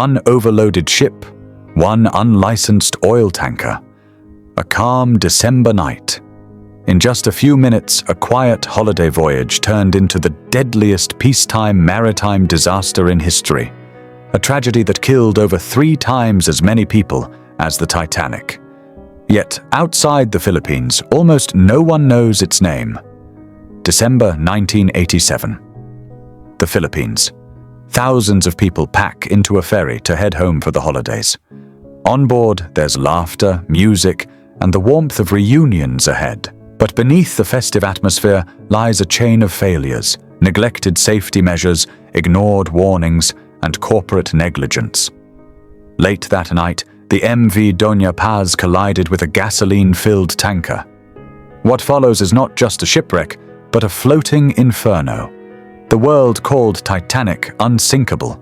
one overloaded ship, one unlicensed oil tanker. A calm December night. In just a few minutes, a quiet holiday voyage turned into the deadliest peacetime maritime disaster in history. A tragedy that killed over 3 times as many people as the Titanic. Yet, outside the Philippines, almost no one knows its name. December 1987. The Philippines. Thousands of people pack into a ferry to head home for the holidays. On board, there's laughter, music, and the warmth of reunions ahead. But beneath the festive atmosphere lies a chain of failures, neglected safety measures, ignored warnings, and corporate negligence. Late that night, the MV Doña Paz collided with a gasoline-filled tanker. What follows is not just a shipwreck, but a floating inferno. The world called Titanic unsinkable,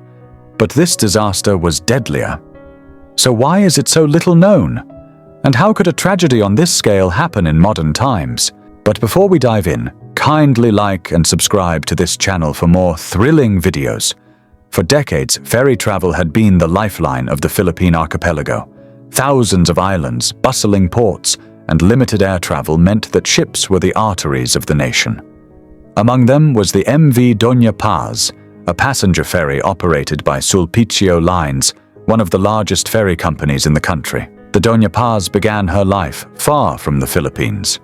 but this disaster was deadlier. So why is it so little known? And how could a tragedy on this scale happen in modern times? But before we dive in, kindly like and subscribe to this channel for more thrilling videos. For decades, ferry travel had been the lifeline of the Philippine archipelago. Thousands of islands, bustling ports, and limited air travel meant that ships were the arteries of the nation. Among them was the MV Doña Paz, a passenger ferry operated by Sulpicio Lines, one of the largest ferry companies in the country. The Doña Paz began her life far from the Philippines.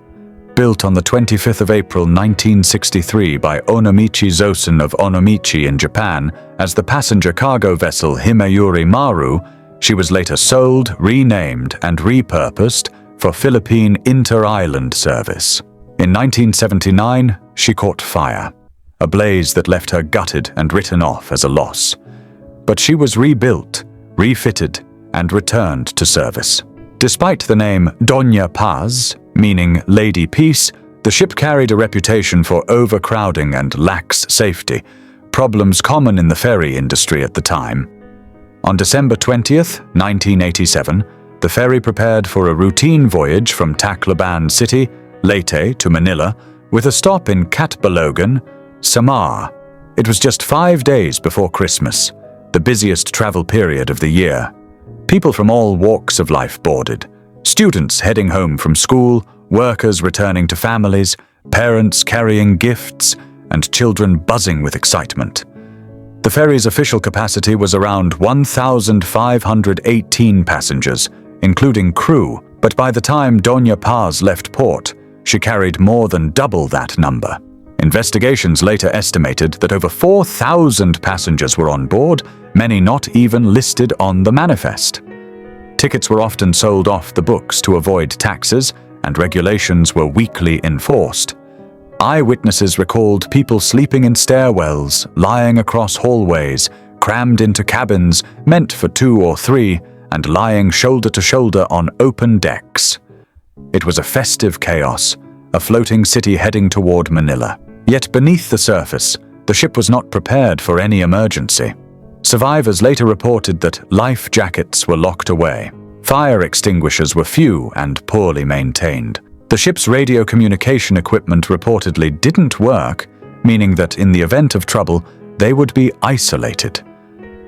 Built on the 25th of April 1963 by Onomichi Zosen of Onomichi in Japan as the passenger cargo vessel Himayuri Maru, she was later sold, renamed, and repurposed for Philippine inter-island service. In 1979, she caught fire, a blaze that left her gutted and written off as a loss. But she was rebuilt, refitted, and returned to service. Despite the name Doña Paz, meaning Lady Peace, the ship carried a reputation for overcrowding and lax safety, problems common in the ferry industry at the time. On December 20th, 1987, the ferry prepared for a routine voyage from Tacloban City, Leyte to Manila, with a stop in Catbalogan, Samar. It was just 5 days before Christmas, the busiest travel period of the year. People from all walks of life boarded. Students heading home from school, workers returning to families, parents carrying gifts, and children buzzing with excitement. The ferry's official capacity was around 1,518 passengers, including crew, but by the time Doña Paz left port, she carried more than double that number. Investigations later estimated that over 4,000 passengers were on board, many not even listed on the manifest. Tickets were often sold off the books to avoid taxes, and regulations were weakly enforced. Eyewitnesses recalled people sleeping in stairwells, lying across hallways, crammed into cabins meant for 2 or 3, and lying shoulder to shoulder on open decks. It was a festive chaos, a floating city heading toward Manila. Yet beneath the surface, the ship was not prepared for any emergency. Survivors later reported that life jackets were locked away. Fire extinguishers were few and poorly maintained. The ship's radio communication equipment reportedly didn't work, meaning that in the event of trouble, they would be isolated.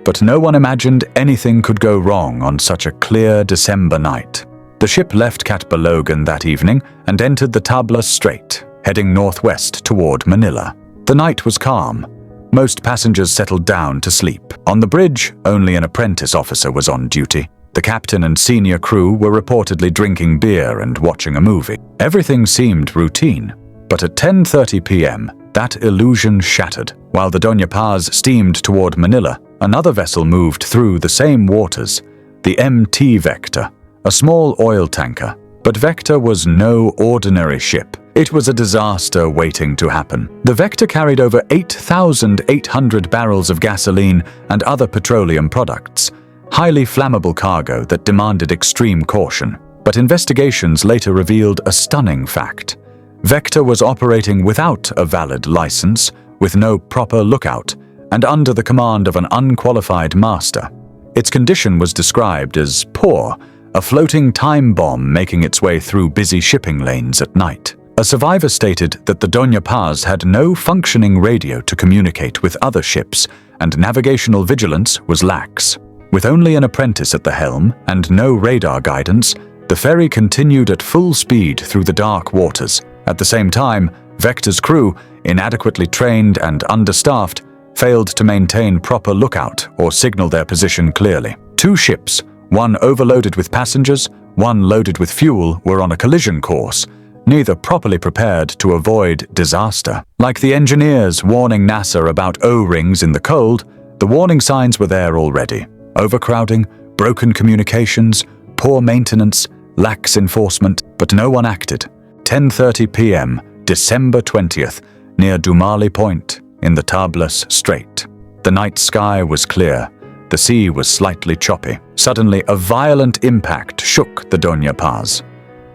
But no one imagined anything could go wrong on such a clear December night. The ship left Catbalogan that evening and entered the Tablas Strait, heading northwest toward Manila. The night was calm. Most passengers settled down to sleep. On the bridge, only an apprentice officer was on duty. The captain and senior crew were reportedly drinking beer and watching a movie. Everything seemed routine, but at 10:30 p.m., that illusion shattered. While the Doña Paz steamed toward Manila, another vessel moved through the same waters, the MT Vector, a small oil tanker. But Vector was no ordinary ship. It was a disaster waiting to happen. The Vector carried over 8,800 barrels of gasoline and other petroleum products, highly flammable cargo that demanded extreme caution. But investigations later revealed a stunning fact. Vector was operating without a valid license, with no proper lookout, and under the command of an unqualified master. Its condition was described as poor, a floating time bomb making its way through busy shipping lanes at night. A survivor stated that the Doña Paz had no functioning radio to communicate with other ships, and navigational vigilance was lax. With only an apprentice at the helm and no radar guidance, the ferry continued at full speed through the dark waters. At the same time, Vector's crew, inadequately trained and understaffed, failed to maintain proper lookout or signal their position clearly. Two ships, one overloaded with passengers, one loaded with fuel, were on a collision course, neither properly prepared to avoid disaster. Like the engineers warning NASA about O-rings in the cold, the warning signs were there already. Overcrowding, broken communications, poor maintenance, lax enforcement, but no one acted. 10:30 p.m., December 20th, near Dumali Point, in the Tablas Strait. The night sky was clear. The sea was slightly choppy. Suddenly, a violent impact shook the Doña Paz.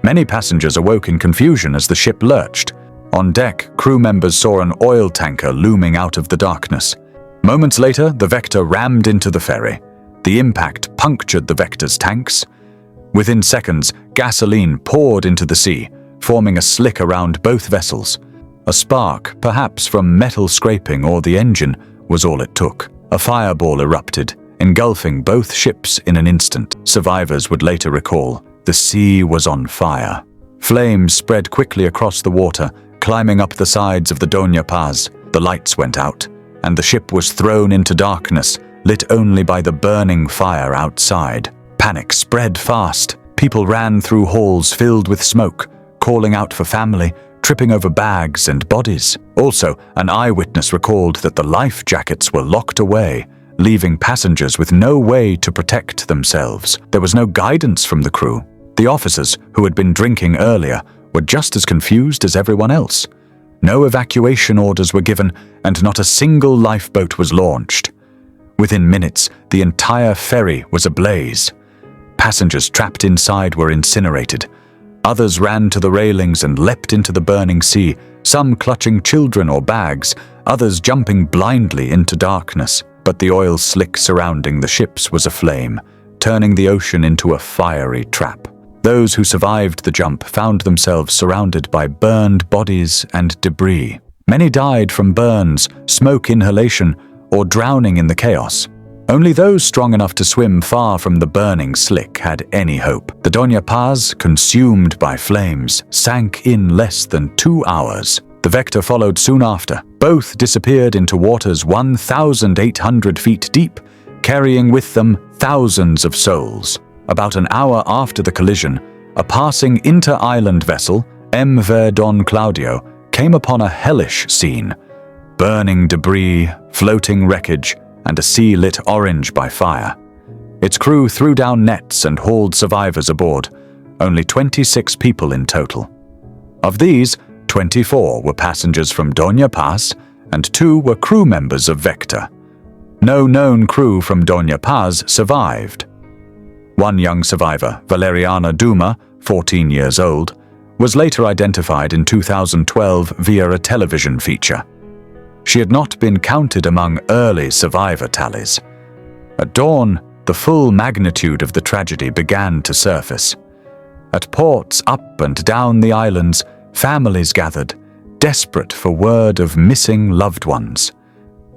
Many passengers awoke in confusion as the ship lurched. On deck, crew members saw an oil tanker looming out of the darkness. Moments later, the Vector rammed into the ferry. The impact punctured the Vector's tanks. Within seconds, gasoline poured into the sea, forming a slick around both vessels. A spark, perhaps from metal scraping or the engine, was all it took. A fireball erupted, engulfing both ships in an instant. Survivors would later recall, the sea was on fire. Flames spread quickly across the water, climbing up the sides of the Doña Paz. The lights went out, and the ship was thrown into darkness, lit only by the burning fire outside. Panic spread fast. People ran through halls filled with smoke, calling out for family, tripping over bags and bodies. Also, an eyewitness recalled that the life jackets were locked away, leaving passengers with no way to protect themselves. There was no guidance from the crew. The officers, who had been drinking earlier, were just as confused as everyone else. No evacuation orders were given, and not a single lifeboat was launched. Within minutes, the entire ferry was ablaze. Passengers trapped inside were incinerated. Others ran to the railings and leapt into the burning sea, some clutching children or bags, others jumping blindly into darkness. But the oil slick surrounding the ships was aflame, turning the ocean into a fiery trap. Those who survived the jump found themselves surrounded by burned bodies and debris. Many died from burns, smoke inhalation, or drowning in the chaos. Only those strong enough to swim far from the burning slick had any hope. The Doña Paz, consumed by flames, sank in less than 2 hours. The Vector followed soon after. Both disappeared into waters 1,800 feet deep, carrying with them thousands of souls. About an hour after the collision, a passing inter-island vessel, MV Don Claudio, came upon a hellish scene. Burning debris, floating wreckage, and a sea lit orange by fire. Its crew threw down nets and hauled survivors aboard, only 26 people in total. Of these, 24 were passengers from Doña Paz, and 2 were crew members of Vector. No known crew from Doña Paz survived. One young survivor, Valeriana Duma, 14 years old, was later identified in 2012 via a television feature. She had not been counted among early survivor tallies. At dawn, the full magnitude of the tragedy began to surface. At ports up and down the islands, families gathered, desperate for word of missing loved ones.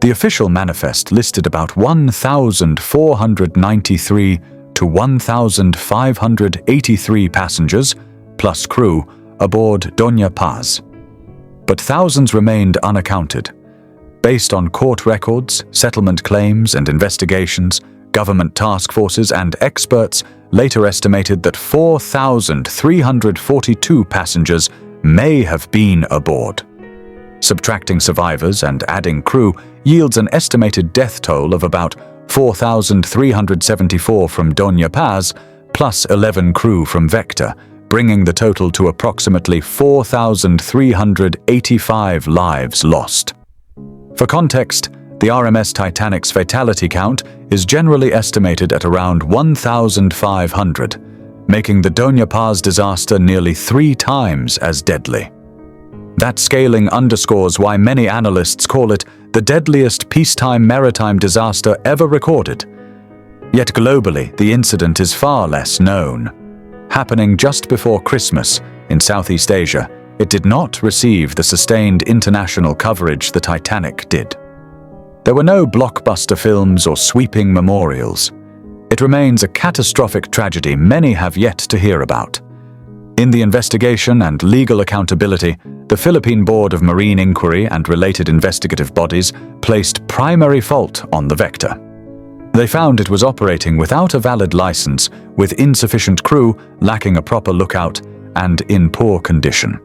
The official manifest listed about 1,493 to 1,583 passengers, plus crew, aboard Doña Paz. But thousands remained unaccounted. Based on court records, settlement claims, and investigations, government task forces and experts later estimated that 4,342 passengers may have been aboard. Subtracting survivors and adding crew yields an estimated death toll of about 4,374 from Doña Paz, plus 11 crew from Vector, bringing the total to approximately 4,385 lives lost. For context, the RMS Titanic's fatality count is generally estimated at around 1,500, making the Doña Paz disaster nearly 3 times as deadly. That scaling underscores why many analysts call it the deadliest peacetime maritime disaster ever recorded. Yet globally, the incident is far less known. Happening just before Christmas in Southeast Asia, it did not receive the sustained international coverage the Titanic did. There were no blockbuster films or sweeping memorials. It remains a catastrophic tragedy many have yet to hear about. In the investigation and legal accountability, the Philippine Board of Marine Inquiry and related investigative bodies placed primary fault on the Vector. They found it was operating without a valid license, with insufficient crew, lacking a proper lookout, and in poor condition.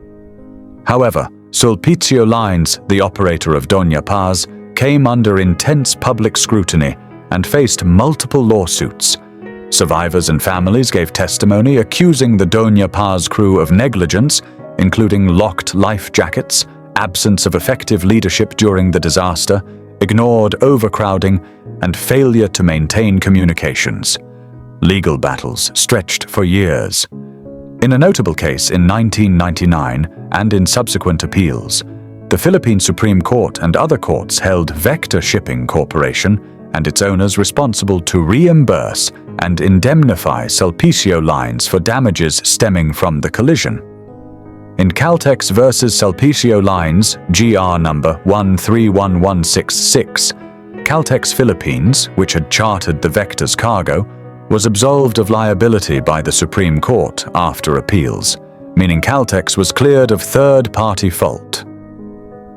However, Sulpicio Lines, the operator of Doña Paz, came under intense public scrutiny and faced multiple lawsuits. Survivors and families gave testimony accusing the Doña Paz crew of negligence, including locked life jackets, absence of effective leadership during the disaster, ignored overcrowding, and failure to maintain communications. Legal battles stretched for years. In a notable case in 1999 and in subsequent appeals, the Philippine Supreme Court and other courts held Vector Shipping Corporation and its owners responsible to reimburse and indemnify Sulpicio Lines for damages stemming from the collision. In Caltex versus Sulpicio Lines, GR number 131166, Caltex Philippines, which had chartered the Vector's cargo, was absolved of liability by the Supreme Court after appeals, meaning Caltex was cleared of third-party fault.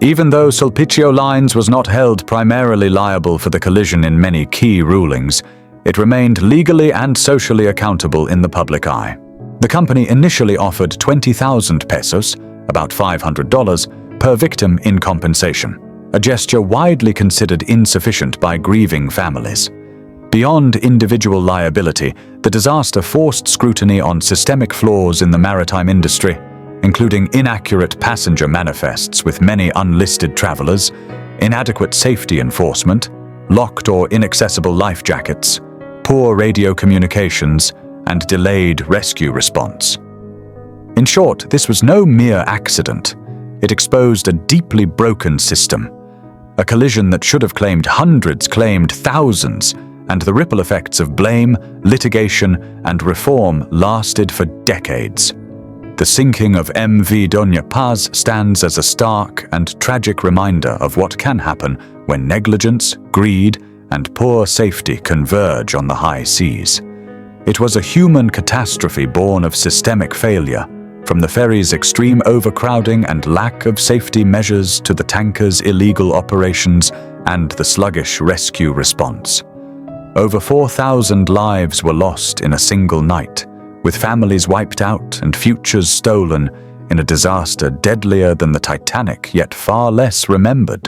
Even though Sulpicio Lines was not held primarily liable for the collision in many key rulings, it remained legally and socially accountable in the public eye. The company initially offered 20,000 pesos, about $500, per victim in compensation, a gesture widely considered insufficient by grieving families. Beyond individual liability, the disaster forced scrutiny on systemic flaws in the maritime industry, including inaccurate passenger manifests with many unlisted travelers, inadequate safety enforcement, locked or inaccessible life jackets, poor radio communications, and delayed rescue response. In short, this was no mere accident. It exposed a deeply broken system. A collision that should have claimed hundreds claimed thousands, and the ripple effects of blame, litigation, and reform lasted for decades. The sinking of MV Doña Paz stands as a stark and tragic reminder of what can happen when negligence, greed, and poor safety converge on the high seas. It was a human catastrophe born of systemic failure, from the ferry's extreme overcrowding and lack of safety measures to the tanker's illegal operations and the sluggish rescue response. Over 4,000 lives were lost in a single night, with families wiped out and futures stolen in a disaster deadlier than the Titanic, yet far less remembered.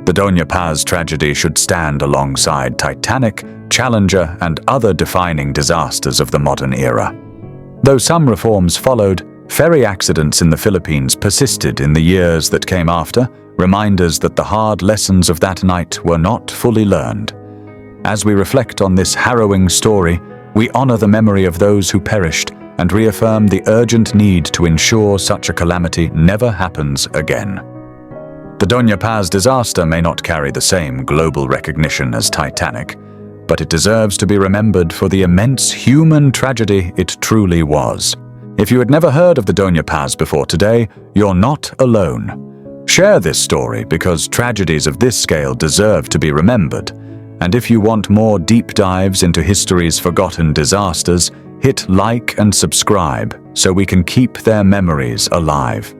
The Doña Paz tragedy should stand alongside Titanic, Challenger, and other defining disasters of the modern era. Though some reforms followed, ferry accidents in the Philippines persisted in the years that came after, reminders that the hard lessons of that night were not fully learned. As we reflect on this harrowing story, we honor the memory of those who perished and reaffirm the urgent need to ensure such a calamity never happens again. The Doña Paz disaster may not carry the same global recognition as Titanic, but it deserves to be remembered for the immense human tragedy it truly was. If you had never heard of the Doña Paz before today, you're not alone. Share this story because tragedies of this scale deserve to be remembered. And if you want more deep dives into history's forgotten disasters, hit like and subscribe so we can keep their memories alive.